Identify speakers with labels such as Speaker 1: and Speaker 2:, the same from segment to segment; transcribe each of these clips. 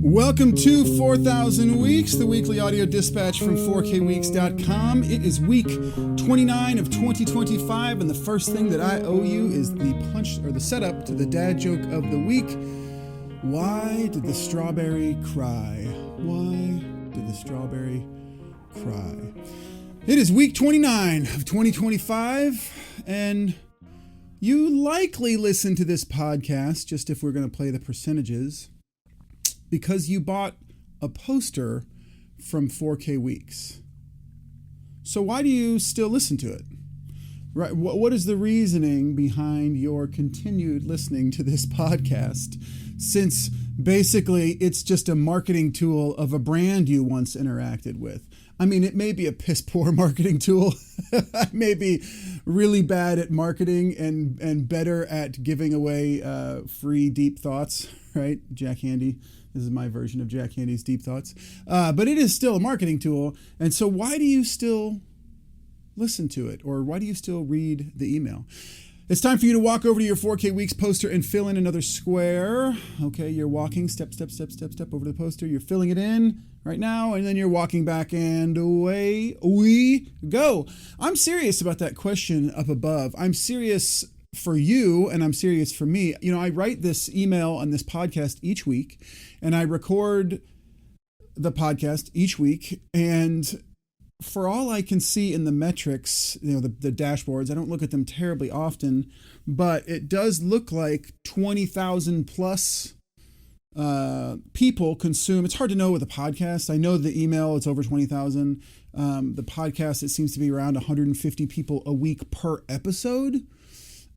Speaker 1: Welcome to 4,000 Weeks, the weekly audio dispatch from 4kweeks.com. It is week 29 of 2025, and the first thing that I owe you is the setup to the dad joke of the week. Why did the strawberry cry? Why did the strawberry cry? It is week 29 of 2025, and you likely listen to this podcast, just if we're going to play the percentages, because you bought a poster from 4K Weeks. So why do you still listen to it? Right? What is the reasoning behind your continued listening to this podcast? Since basically it's just a marketing tool of a brand you once interacted with. I mean, it may be a piss poor marketing tool. I may be really bad at marketing and better at giving away free deep thoughts, right? Jack Handey. This is my version of Jack Handey's deep thoughts. But it is still a marketing tool. And so why do you still listen to it? Or why do you still read the email? It's time for you to walk over to your 4K Weeks poster and fill in another square. Okay, you're walking step over the poster. You're filling it in right now, and then you're walking back, and away we go. I'm serious about that question up above. I'm serious for you, and I'm serious for me. You know, I write this email on this podcast each week, and I record the podcast each week, and for all I can see in the metrics, you know, the dashboards, I don't look at them terribly often, but it does look like 20,000 plus people consume. It's hard to know with a podcast. I know the email, it's over 20,000. The podcast, it seems to be around 150 people a week per episode,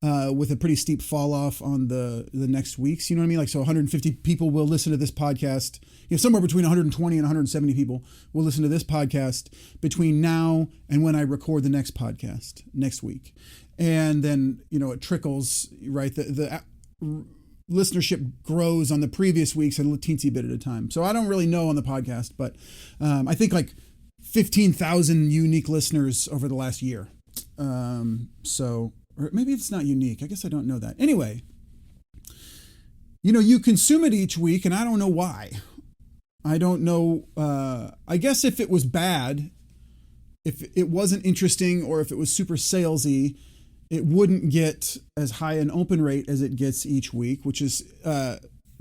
Speaker 1: with a pretty steep fall off on the next weeks. You know what I mean? Like, so 150 people will listen to this podcast. You know, somewhere between 120 and 170 people will listen to this podcast between now and when I record the next podcast next week. And then, you know, it trickles, right? The listenership grows on the previous weeks a teensy bit at a time. So I don't really know on the podcast, but I think like 15,000 unique listeners over the last year. Or maybe it's not unique. I guess I don't know that. Anyway, you know, you consume it each week, and I don't know why. I don't know. I guess if it was bad, if it wasn't interesting, or if it was super salesy, it wouldn't get as high an open rate as it gets each week, which is,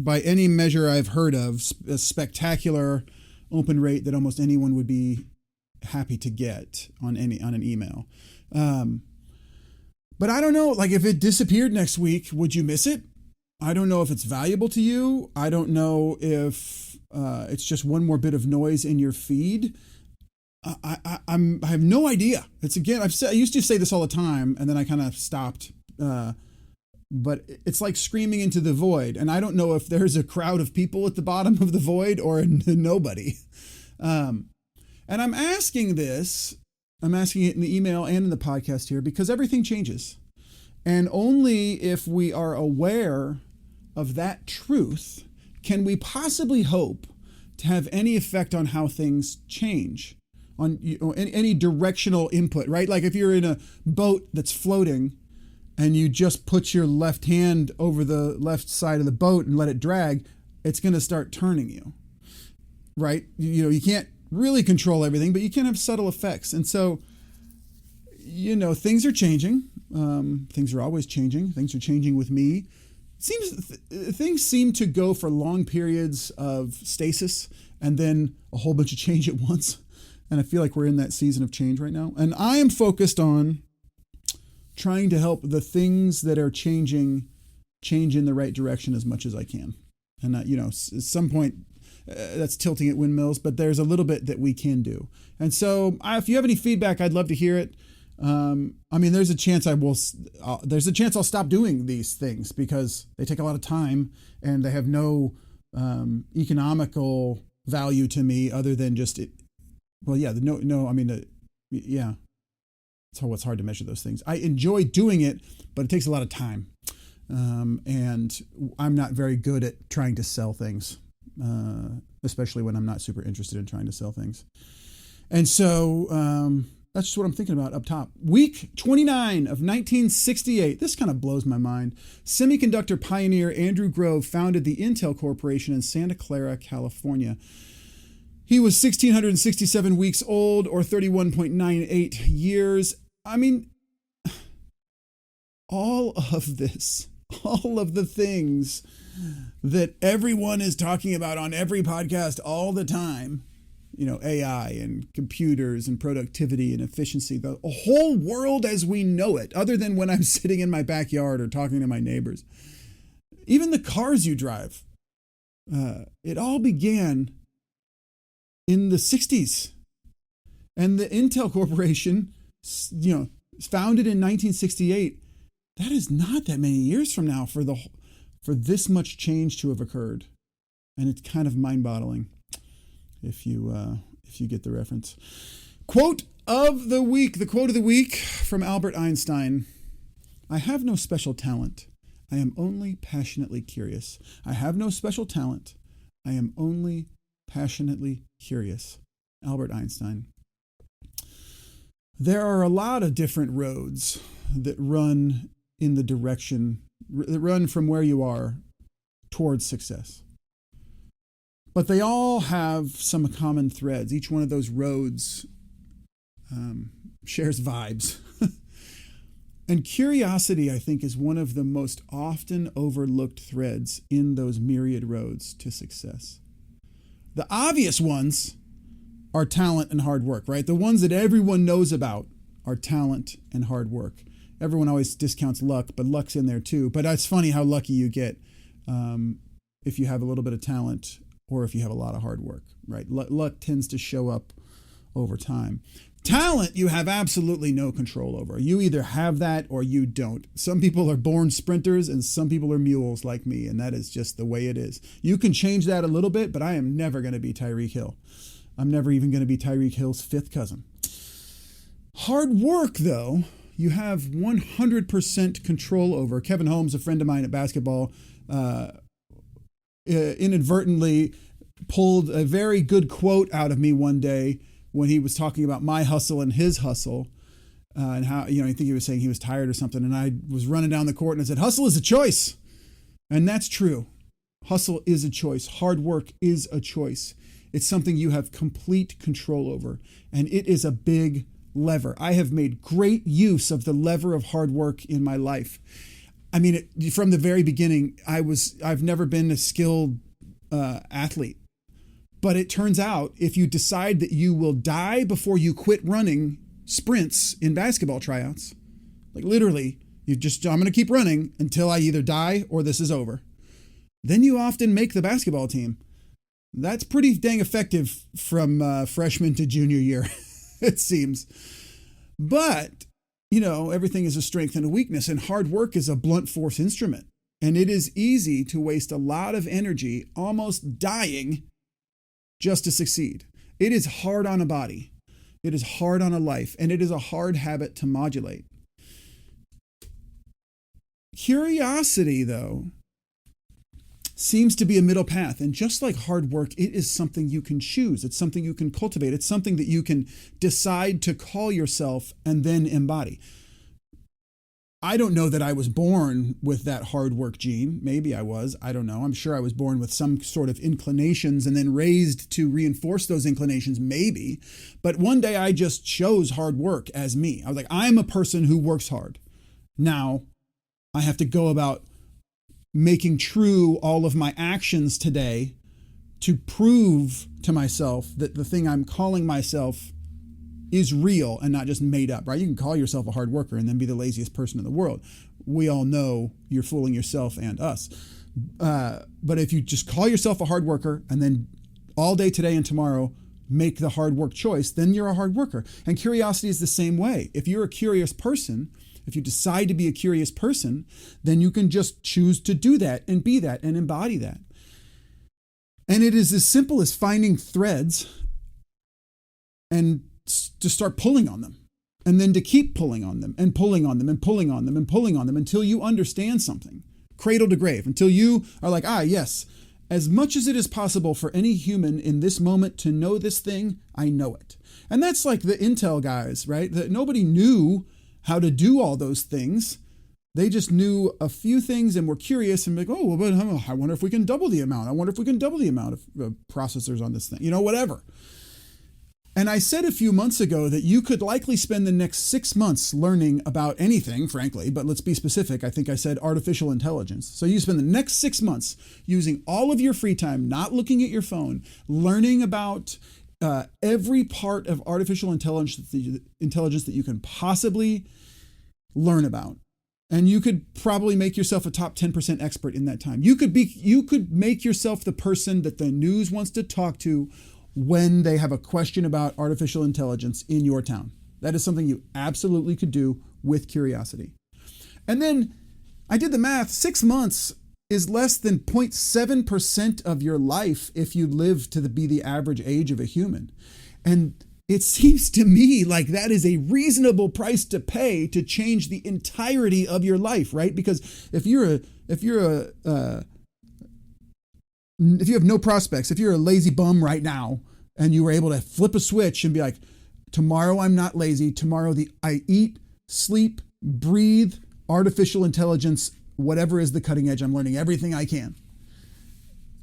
Speaker 1: by any measure I've heard of, a spectacular open rate that almost anyone would be happy to get on an email. But I don't know, like, if it disappeared next week, would you miss it? I don't know if it's valuable to you. I don't know if it's just one more bit of noise in your feed. I have no idea. It's, again, I used to say this all the time, and then I kind of stopped. But it's like screaming into the void, and I don't know if there's a crowd of people at the bottom of the void or nobody. And I'm asking this. I'm asking it in the email and in the podcast here because everything changes. And only if we are aware of that truth can we possibly hope to have any effect on how things change, on, you know, any directional input, right? Like if you're in a boat that's floating and you just put your left hand over the left side of the boat and let it drag, it's going to start turning you, right? You know, you can't really control everything, but you can have subtle effects. And so, you know, things are changing. Things are always changing. Things are changing with me. Things seem to go for long periods of stasis and then a whole bunch of change at once. And I feel like we're in that season of change right now. And I am focused on trying to help the things that are changing change in the right direction as much as I can. And, you know, at some point, that's tilting at windmills, but there's a little bit that we can do. And so if you have any feedback, I'd love to hear it. I mean, there's a chance I'll stop doing these things because they take a lot of time and they have no economical value to me other than just it. Well, yeah, yeah. It's hard to measure those things. I enjoy doing it, but it takes a lot of time. And I'm not very good at trying to sell things. Especially when I'm not super interested in trying to sell things. And so, That's just what I'm thinking about up top. Week 29 of 1968. This kind of blows my mind. Semiconductor pioneer Andrew Grove founded the Intel Corporation in Santa Clara, California. He was 1,667 weeks old, or 31.98 years. I mean, all of this, all of the things that everyone is talking about on every podcast all the time, AI and computers and productivity and efficiency, the whole world as we know it, other than when I'm sitting in my backyard or talking to my neighbors, even the cars you drive, it all began in the 60s. And the Intel Corporation, founded in 1968, that is not that many years from now for this much change to have occurred. And it's kind of mind-boggling if you get the reference. Quote of the week. The quote of the week from Albert Einstein. I have no special talent. I am only passionately curious. I have no special talent. I am only passionately curious. Albert Einstein. There are a lot of different roads that run in the direction, that run from where you are towards success. But they all have some common threads. Each one of those roads shares vibes. And curiosity, I think, is one of the most often overlooked threads in those myriad roads to success. The obvious ones are talent and hard work, right? The ones that everyone knows about are talent and hard work. Everyone always discounts luck, but luck's in there too. But it's funny how lucky you get if you have a little bit of talent or if you have a lot of hard work, right? Luck tends to show up over time. Talent, you have absolutely no control over. You either have that or you don't. Some people are born sprinters and some people are mules like me, and that is just the way it is. You can change that a little bit, but I am never going to be Tyreek Hill. I'm never even going to be Tyreek Hill's fifth cousin. Hard work, though, you have 100% control over. Kevin Holmes, a friend of mine at basketball, inadvertently pulled a very good quote out of me one day when he was talking about my hustle and his hustle, and how, I think he was saying he was tired or something. And I was running down the court and I said, hustle is a choice. And that's true. Hustle is a choice. Hard work is a choice. It's something you have complete control over. And it is a big lever. I have made great use of the lever of hard work in my life. I mean, from the very beginning, I've never been a skilled athlete. But it turns out if you decide that you will die before you quit running sprints in basketball tryouts, like literally, I'm going to keep running until I either die or this is over, then you often make the basketball team. That's pretty dang effective from freshman to junior year, it seems. But, everything is a strength and a weakness, and hard work is a blunt force instrument. And it is easy to waste a lot of energy almost dying just to succeed. It is hard on a body. It is hard on a life, and it is a hard habit to modulate. Curiosity, though, seems to be a middle path. And just like hard work, it is something you can choose. It's something you can cultivate. It's something that you can decide to call yourself and then embody. I don't know that I was born with that hard work gene. Maybe I was. I don't know. I'm sure I was born with some sort of inclinations and then raised to reinforce those inclinations, maybe. But one day I just chose hard work as me. I was like, I'm a person who works hard. Now I have to go about making true all of my actions today to prove to myself that the thing I'm calling myself is real and not just made up, right? You can call yourself a hard worker and then be the laziest person in the world. We all know you're fooling yourself and us. But if you just call yourself a hard worker and then all day today and tomorrow make the hard work choice, then you're a hard worker. And curiosity is the same way. If you're a curious person, if you decide to be a curious person, then you can just choose to do that and be that and embody that. And it is as simple as finding threads and to start pulling on them, and then to keep pulling on them and pulling on them and pulling on them and pulling on them until you understand something, cradle to grave, until you are like, yes, as much as it is possible for any human in this moment to know this thing, I know it. And that's like the Intel guys, right? That nobody knew how to do all those things. They just knew a few things and were curious and like, oh, well, but I wonder if we can double the amount. I wonder if we can double the amount of processors on this thing, whatever. And I said a few months ago that you could likely spend the next 6 months learning about anything, frankly, but let's be specific. I think I said artificial intelligence. So you spend the next 6 months using all of your free time, not looking at your phone, learning about every part of artificial intelligence that you can possibly learn about. And you could probably make yourself a top 10% expert in that time. You could make yourself the person that the news wants to talk to when they have a question about artificial intelligence in your town. That is something you absolutely could do with curiosity. And then I did the math. 6 months is less than 0.7% of your life if you live to be the average age of a human. And it seems to me like that is a reasonable price to pay to change the entirety of your life, right? Because if you have no prospects, if you're a lazy bum right now and you were able to flip a switch and be like, tomorrow I'm not lazy, tomorrow I eat, sleep, breathe, artificial intelligence, whatever is the cutting edge, I'm learning everything I can.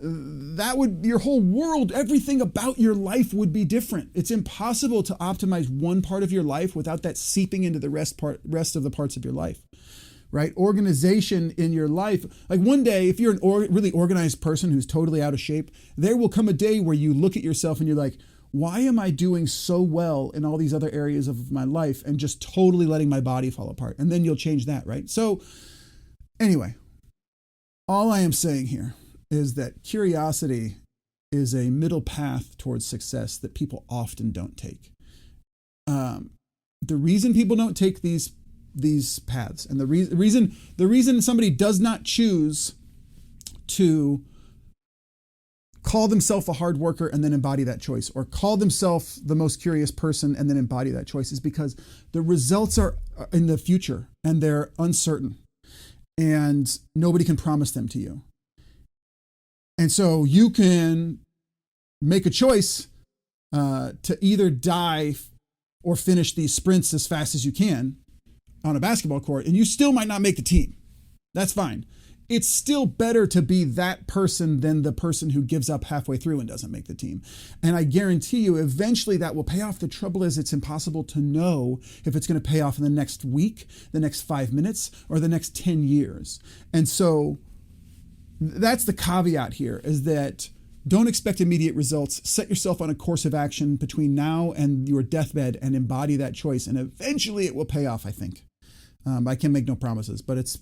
Speaker 1: Your whole world, everything about your life would be different. It's impossible to optimize one part of your life without that seeping into the rest of the parts of your life, right? Organization in your life. Like one day, if you're a really organized person who's totally out of shape, there will come a day where you look at yourself and you're like, why am I doing so well in all these other areas of my life and just totally letting my body fall apart? And then you'll change that, right? So anyway, all I am saying here is that curiosity is a middle path towards success that people often don't take. The reason people don't take these paths, and the reason somebody does not choose to call themselves a hard worker and then embody that choice, or call themselves the most curious person and then embody that choice, is because the results are in the future and they're uncertain and nobody can promise them to you. And so you can make a choice to either die or finish these sprints as fast as you can on a basketball court, and you still might not make the team. That's fine. It's still better to be that person than the person who gives up halfway through and doesn't make the team. And I guarantee you, eventually that will pay off. The trouble is it's impossible to know if it's going to pay off in the next week, the next 5 minutes, or the next 10 years. And so that's the caveat here, is that don't expect immediate results. Set yourself on a course of action between now and your deathbed and embody that choice. And eventually it will pay off, I think. I can make no promises, but it's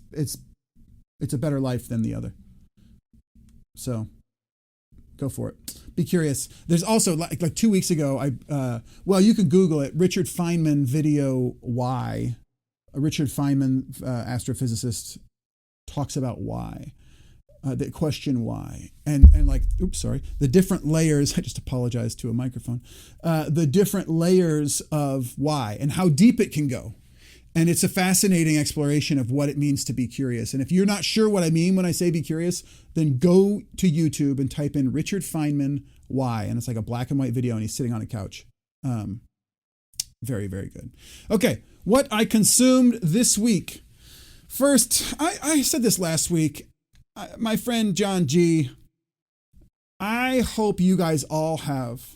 Speaker 1: a better life than the other. So go for it. Be curious. There's also like 2 weeks ago, you can Google it. Richard Feynman video why. Richard Feynman, astrophysicist, talks about why. The question why, and the different layers. I just apologized to a microphone. The different layers of why and how deep it can go. And it's a fascinating exploration of what it means to be curious. And if you're not sure what I mean when I say be curious, then go to YouTube and type in Richard Feynman why. And it's like a black and white video and he's sitting on a couch. Very, very good. Okay. What I consumed this week. First, I said this last week. My friend John G., I hope you guys all have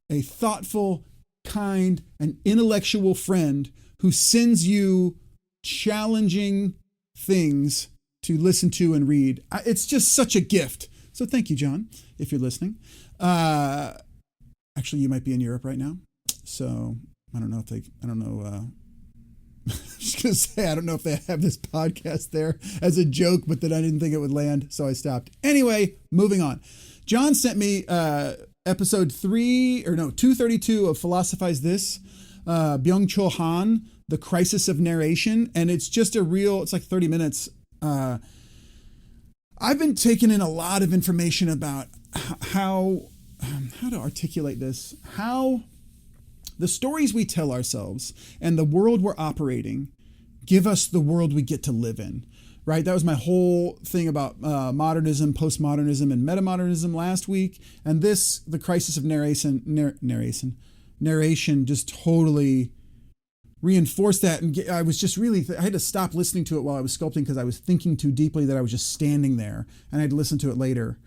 Speaker 1: a thoughtful, kind, and intellectual friend who sends you challenging things to listen to and read. It's just such a gift. So thank you, John, if you're listening. Actually, you might be in Europe right now. So I don't know. I was just going to say, I don't know if they have this podcast there as a joke, but then I didn't think it would land, so I stopped. Anyway, moving on. John sent me episode 232 of Philosophize This, Byung-Chul Han, The Crisis of Narration, and it's just it's like 30 minutes. I've been taking in a lot of information about how to articulate this, how the stories we tell ourselves and the world we're operating give us the world we get to live in, right? That was my whole thing about modernism, postmodernism, and metamodernism last week. And this, the crisis of narration just totally reinforced that. And I was just really, I had to stop listening to it while I was sculpting because I was thinking too deeply that I was just standing there, and I had to listen to it later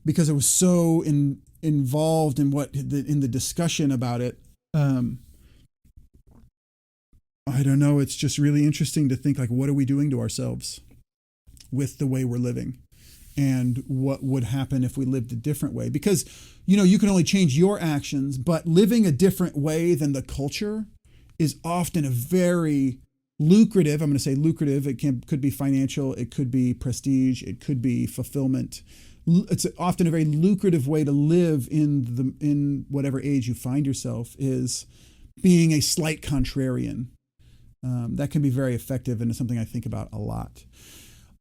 Speaker 1: because it was so involved in in the discussion about it. I don't know. It's just really interesting to think, like, what are we doing to ourselves with the way we're living, and what would happen if we lived a different way? Because, you can only change your actions, but living a different way than the culture is often a very lucrative, I'm going to say lucrative. It could be financial. It could be prestige. It could be fulfillment. It's often a very lucrative way to live in whatever age you find yourself, is being a slight contrarian. That can be very effective, and it's something I think about a lot.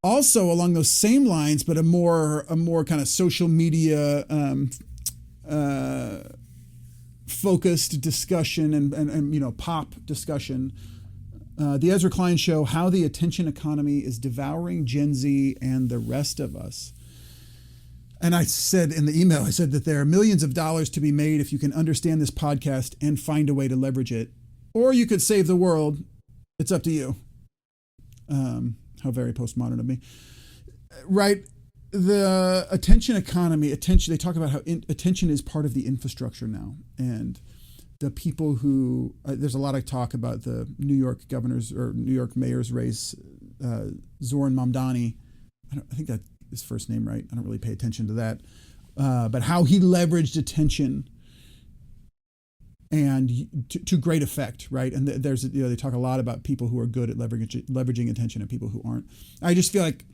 Speaker 1: Also, along those same lines, but a more kind of social media focused discussion and pop discussion. The Ezra Klein Show: How the Attention Economy is Devouring Gen Z and the Rest of Us. And I said in the email, I said that there are millions of dollars to be made if you can understand this podcast and find a way to leverage it, or you could save the world. It's up to you. How very postmodern of me. Right. The attention economy, they talk about how attention is part of the infrastructure now. And the people who, there's a lot of talk about the New York governor's or New York mayor's race, Zoran Mamdani. I think that's his first name, right? I don't really pay attention to that. But how he leveraged attention and to great effect, right? And there's, they talk a lot about people who are good at leveraging attention and people who aren't. I just feel like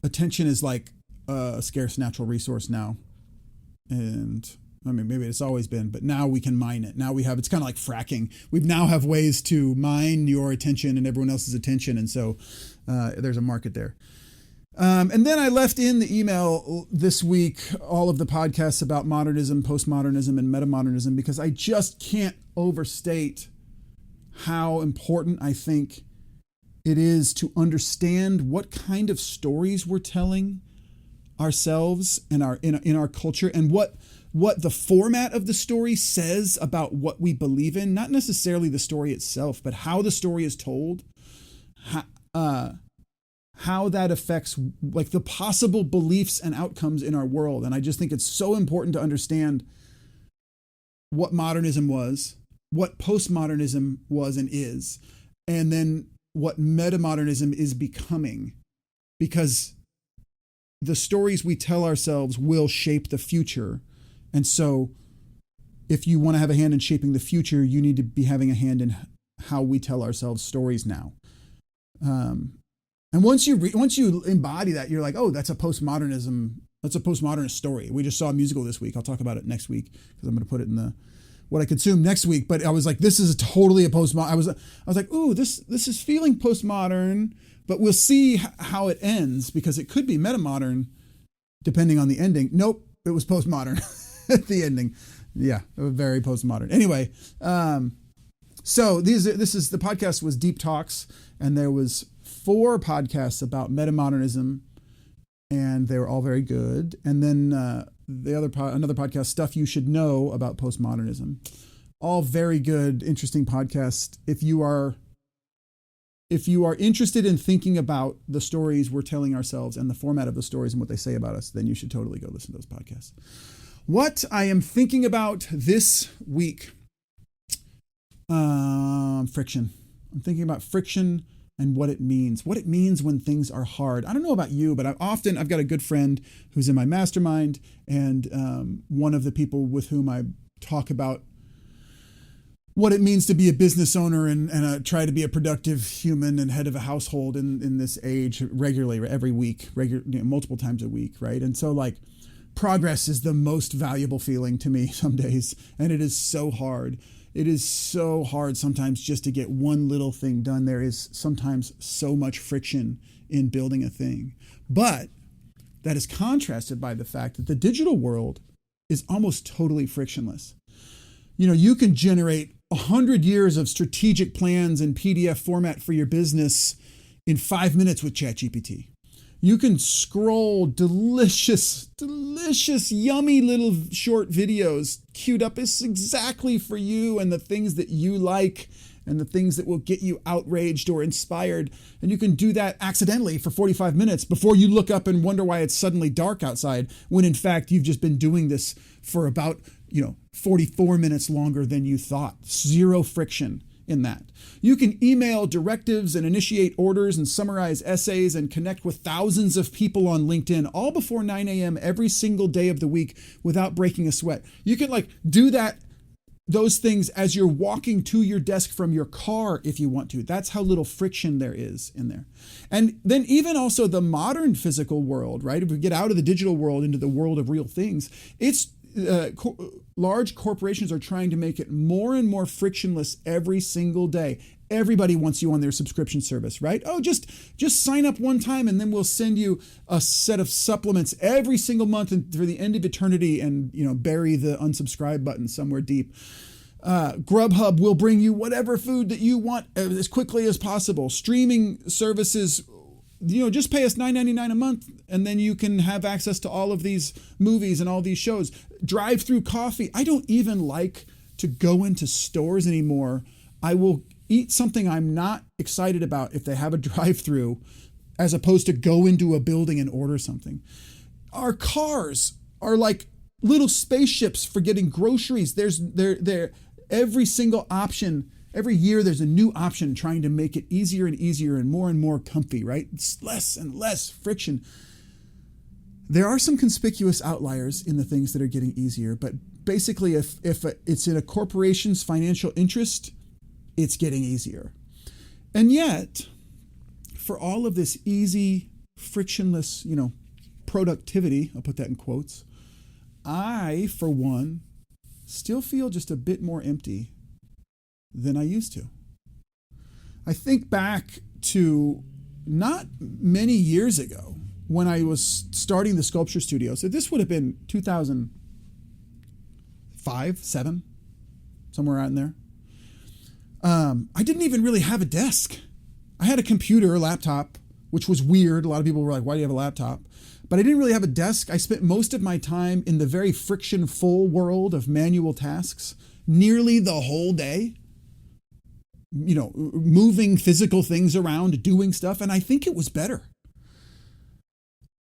Speaker 1: attention is like a scarce natural resource now. And I mean, maybe it's always been, but now we can mine it. Now it's kind of like fracking. We now have ways to mine your attention and everyone else's attention. And so there's a market there. And then I left in the email this week all of the podcasts about modernism, postmodernism, and metamodernism, because I just can't overstate how important I think it is to understand what kind of stories we're telling ourselves and in our culture, and what the format of the story says about what we believe in. Not necessarily the story itself, but how the story is told. How that affects like the possible beliefs and outcomes in our world. And I just think it's so important to understand what modernism was, what postmodernism was and is, and then what metamodernism is becoming, because the stories we tell ourselves will shape the future. And so if you want to have a hand in shaping the future, you need to be having a hand in how we tell ourselves stories now. And once you embody that, you're like, oh, that's a postmodernist story. We just saw a musical this week. I'll talk about it next week because I'm going to put it in what I consume next week. But I was like, this is totally a postmodern. I was like, ooh, this is feeling postmodern, but we'll see how it ends, because it could be metamodern depending on the ending. Nope, it was postmodern at the ending. Yeah, it was very postmodern. Anyway, so the podcast was Deep Talks, and there was 4 podcasts about metamodernism, and they were all very good. And then another podcast, Stuff You Should Know About Postmodernism. All very good, interesting podcasts. If you are interested in thinking about the stories we're telling ourselves and the format of the stories and what they say about us, then you should totally go listen to those podcasts. What I am thinking about this week, friction. I'm thinking about friction and what it means when things are hard. I don't know about you, but I've got a good friend who's in my mastermind, and one of the people with whom I talk about what it means to be a business owner and try to be a productive human and head of a household in this age regularly, every week, multiple times a week, right? And so like progress is the most valuable feeling to me some days, and it is so hard. It is so hard sometimes just to get one little thing done. There is sometimes so much friction in building a thing. But that is contrasted by the fact that the digital world is almost totally frictionless. You can generate 100 years of strategic plans in PDF format for your business in 5 minutes with ChatGPT. You can scroll delicious, yummy little short videos queued up exactly for you and the things that you like and the things that will get you outraged or inspired. And you can do that accidentally for 45 minutes before you look up and wonder why it's suddenly dark outside, when in fact you've just been doing this for about, 44 minutes longer than you thought. Zero friction in that. You can email directives and initiate orders and summarize essays and connect with thousands of people on LinkedIn all before 9 a.m. every single day of the week without breaking a sweat. You can do those things as you're walking to your desk from your car if you want to. That's how little friction there is in there. And then even also the modern physical world, right? If we get out of the digital world into the world of real things, large corporations are trying to make it more and more frictionless every single day. Everybody wants you on their subscription service, right? Oh, just sign up one time and then we'll send you a set of supplements every single month and through the end of eternity, and bury the unsubscribe button somewhere deep. Grubhub will bring you whatever food that you want as quickly as possible. Streaming services, just pay us $9.99 a month and then you can have access to all of these movies and all these shows. Drive-through coffee. I don't even like to go into stores anymore. I will eat something I'm not excited about if they have a drive-through, as opposed to go into a building and order something. Our cars are like little spaceships for getting groceries. There's every single option. Every year there's a new option trying to make it easier and easier and more comfy, right? It's less and less friction. There are some conspicuous outliers in the things that are getting easier, but basically if it's in a corporation's financial interest, it's getting easier. And yet, for all of this easy, frictionless, productivity, I'll put that in quotes, I, for one, still feel just a bit more empty than I used to. I think back to not many years ago when I was starting the sculpture studio. So this would have been 2005, 7, somewhere around there. I didn't even really have a desk. I had a computer, a laptop, which was weird. A lot of people were like, why do you have a laptop? But I didn't really have a desk. I spent most of my time in the very friction-full world of manual tasks, nearly the whole day, moving physical things around, doing stuff. And I think it was better.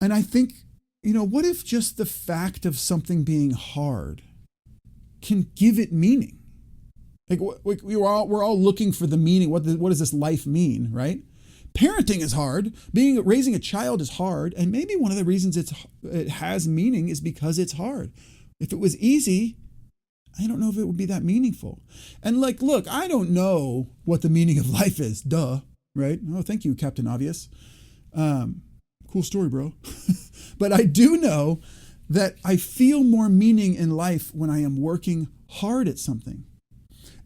Speaker 1: And I think, what if just the fact of something being hard can give it meaning? We're all looking for the meaning. What does this life mean, right? Parenting is hard. Raising a child is hard. And maybe one of the reasons it has meaning is because it's hard. If it was easy, I don't know if it would be that meaningful. And look, I don't know what the meaning of life is. Duh, right? Oh, thank you, Captain Obvious. Cool story, bro. But I do know that I feel more meaning in life when I am working hard at something.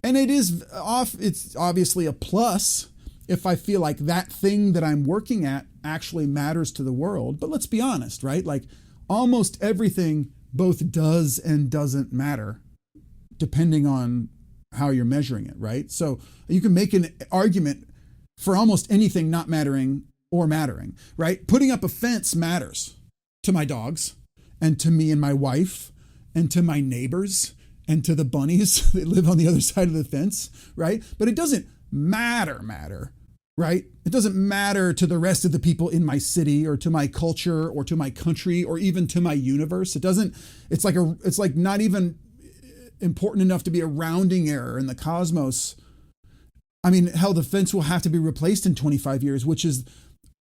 Speaker 1: And it's obviously a plus if I feel like that thing that I'm working at actually matters to the world. But let's be honest, right? Almost everything both does and doesn't matter, depending on how you're measuring it, right? So you can make an argument for almost anything not mattering or mattering, right? Putting up a fence matters to my dogs and to me and my wife and to my neighbors and to the bunnies that live on the other side of the fence, right? But it doesn't matter, right? It doesn't matter to the rest of the people in my city or to my culture or to my country or even to my universe. It's like not even important enough to be a rounding error in the cosmos. I mean, hell, the fence will have to be replaced in 25 years, which is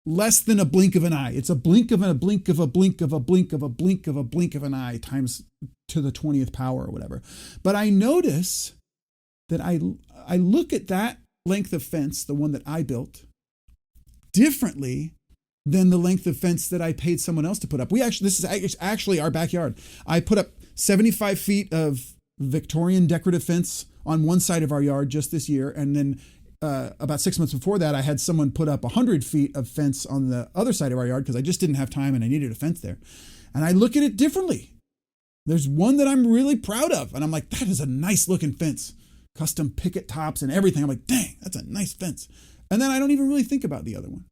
Speaker 1: less than a blink of an eye. It's a blink of a blink of a blink of a blink of a blink of a blink of an eye times to the 20th power or whatever. But I notice that I look at that length of fence, the one that I built, differently than the length of fence that I paid someone else to put up. This is actually our backyard. I put up 75 feet of Victorian decorative fence on one side of our yard just this year. And then about 6 months before that, I had someone put up 100 feet of fence on the other side of our yard because I just didn't have time and I needed a fence there. And I look at it differently. There's one that I'm really proud of. And I'm like, that is a nice looking fence. Custom picket tops and everything. I'm like, dang, that's a nice fence. And then I don't even really think about the other one.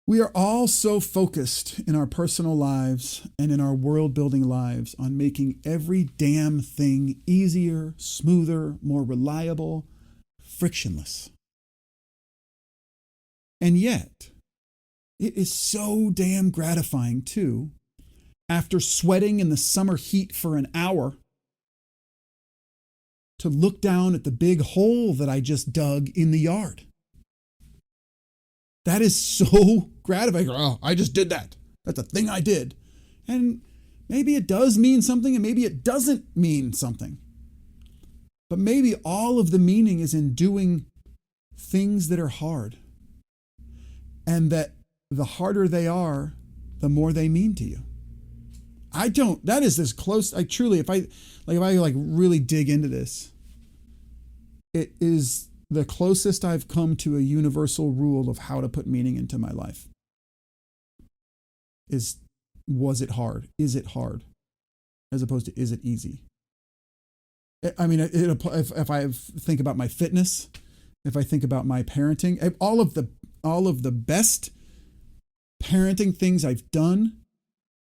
Speaker 1: We are all so focused in our personal lives and in our world building lives on making every damn thing easier, smoother, more reliable, frictionless. And yet, it is so damn gratifying too, after sweating in the summer heat for an hour, to look down at the big hole that I just dug in the yard. That is so gratifying. Oh, I just did that. That's a thing I did. And maybe it does mean something and maybe it doesn't mean something. But maybe all of the meaning is in doing things that are hard. And that the harder they are, the more they mean to you. That is as close, if I really dig into this, it is the closest I've come to a universal rule of how to put meaning into my life. Was it hard? Is it hard? As opposed to, is it easy? I mean, if I think about my fitness, if I think about my parenting, all of the best parenting things I've done,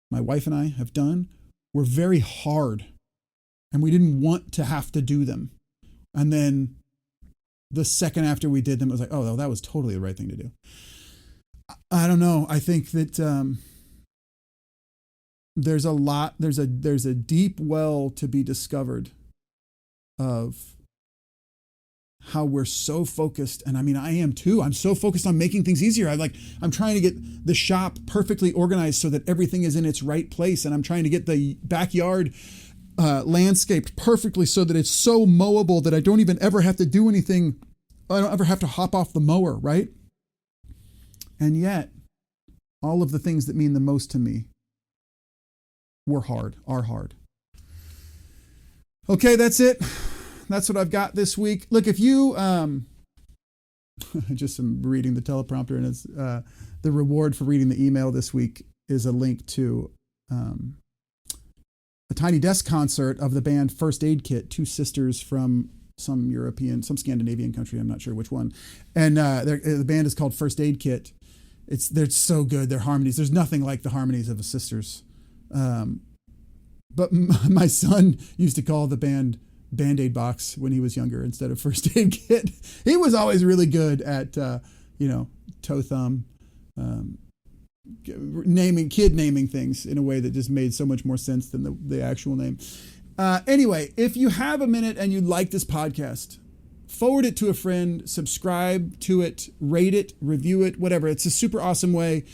Speaker 1: my wife and I have done, were very hard. And we didn't want to have to do them. And then the second after we did them, it was like, oh, that was totally the right thing to do. I don't know. I think that there's a deep well to be discovered of how we're so focused. And I mean, I am too. I'm so focused on making things easier. I'm trying to get the shop perfectly organized so that everything is in its right place. And I'm trying to get the backyard landscaped perfectly so that it's so mowable that I don't even ever have to do anything. I don't ever have to hop off the mower, right? And yet, all of the things that mean the most to me are hard. Okay, that's it. That's what I've got this week. Look, if you, just am reading the teleprompter, and it's the reward for reading the email this week is a link to a Tiny Desk concert of the band First Aid Kit, two sisters from some Scandinavian country, I'm not sure which one. And the band is called First Aid Kit. They're so good. Their harmonies, there's nothing like the harmonies of the sisters. But my son used to call the band Band-Aid Box when he was younger instead of First Aid Kit. He was always really good at, toe thumb, naming things in a way that just made so much more sense than the actual name. Anyway, if you have a minute and you like this podcast, forward it to a friend, subscribe to it, rate it, review it, whatever. It's a super awesome way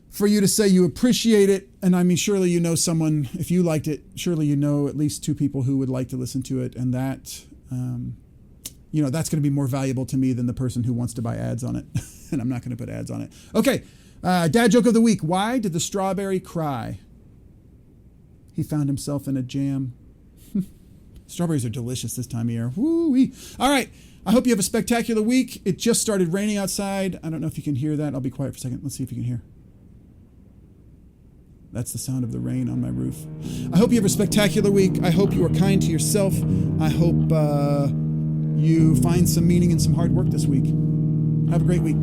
Speaker 1: for you to say you appreciate it. And I mean, surely you know someone, if you liked it, surely you know at least two people who would like to listen to it. And that, that's going to be more valuable to me than the person who wants to buy ads on it. And I'm not going to put ads on it. Okay. Dad joke of the week. Why did the strawberry cry? He found himself in a jam. Strawberries are delicious this time of year. Woo-wee. All right. I hope you have a spectacular week. It just started raining outside. I don't know if you can hear that. I'll be quiet for a second. Let's see if you can hear. That's the sound of the rain on my roof. I hope you have a spectacular week. I hope you are kind to yourself. I hope you find some meaning in some hard work this week. Have a great week.